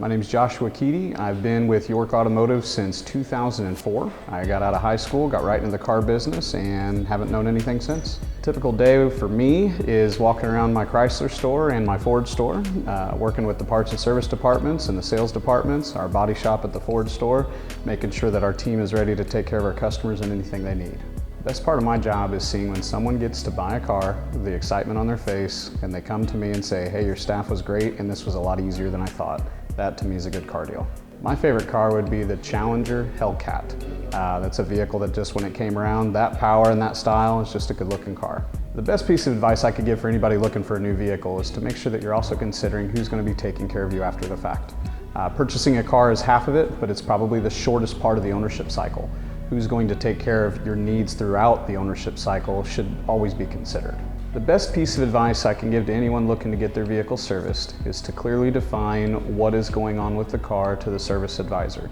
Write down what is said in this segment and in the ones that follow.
My name is Joshua Keedy. I've been with York Automotive since 2004. I got out of high school, got right into the car business, and haven't known anything since. Typical day for me is walking around my Chrysler store and my Ford store, working with the parts and service departments and the sales departments, our body shop at the Ford store, making sure that our team is ready to take care of our customers and anything they need. The best part of my job is seeing when someone gets to buy a car, the excitement on their face, and they come to me and say, hey, your staff was great and this was a lot easier than I thought. That to me is a good car deal. My favorite car would be the Challenger Hellcat. That's a vehicle that just when it came around, that power and that style is just a good looking car. The best piece of advice I could give for anybody looking for a new vehicle is to make sure that you're also considering who's going to be taking care of you after the fact. Purchasing a car is half of it, but it's probably the shortest part of the ownership cycle. Who's going to take care of your needs throughout the ownership cycle should always be considered. The best piece of advice I can give to anyone looking to get their vehicle serviced is to clearly define what is going on with the car to the service advisor.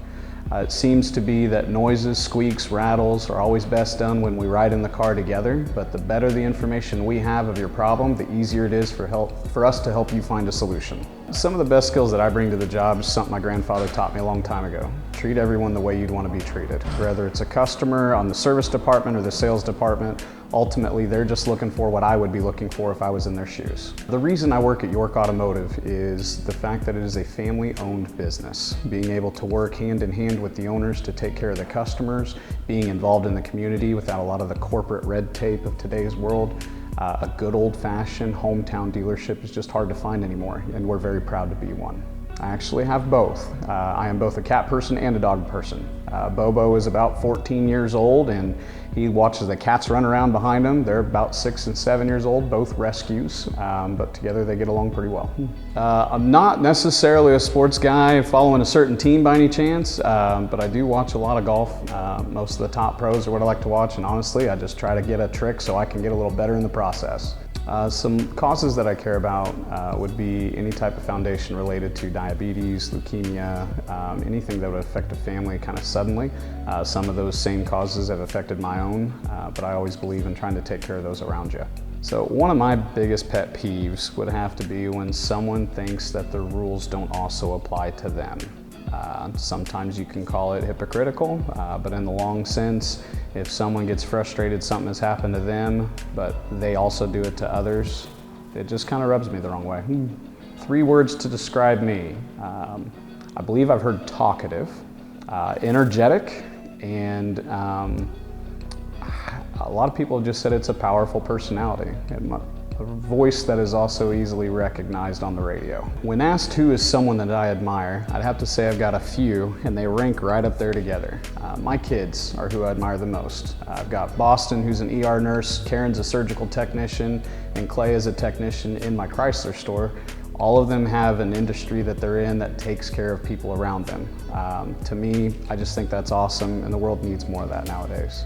It seems to be that noises, squeaks, rattles are always best done when we ride in the car together, but the better the information we have of your problem, the easier it is for us to help you find a solution. Some of the best skills that I bring to the job is something my grandfather taught me a long time ago. Treat everyone the way you'd want to be treated. Whether it's a customer on the service department or the sales department, ultimately they're just looking for what I would be looking for if I was in their shoes. The reason I work at York Automotive is the fact that it is a family-owned business. Being able to work hand in hand with the owners to take care of the customers, being involved in the community without a lot of the corporate red tape of today's world. A good old-fashioned hometown dealership is just hard to find anymore, and we're very proud to be one. I actually have both. I am both a cat person and a dog person. Bobo is about 14 years old and he watches the cats run around behind him. They're about 6 and 7 years old, both rescues, but together they get along pretty well. I'm not necessarily a sports guy following a certain team by any chance, but I do watch a lot of golf. Most of the top pros are what I like to watch, and honestly, I just try to get a trick so I can get a little better in the process. Some causes that I care about would be any type of foundation related to diabetes, leukemia, anything that would affect a family kind of suddenly. Some of those same causes have affected my own, but I always believe in trying to take care of those around you. So one of my biggest pet peeves would have to be when someone thinks that the rules don't also apply to them. Sometimes you can call it hypocritical, but in the long sense, if someone gets frustrated something has happened to them, but they also do it to others, it just kind of rubs me the wrong way. 3 words to describe me. I believe I've heard talkative, energetic, and a lot of people have just said it's a powerful personality. A voice that is also easily recognized on the radio. When asked who is someone that I admire, I'd have to say I've got a few, and they rank right up there together. My kids are who I admire the most. I've got Boston, who's an ER nurse, Karen's a surgical technician, and Clay is a technician in my Chrysler store. All of them have an industry that they're in that takes care of people around them. To me, I just think that's awesome, and the world needs more of that nowadays.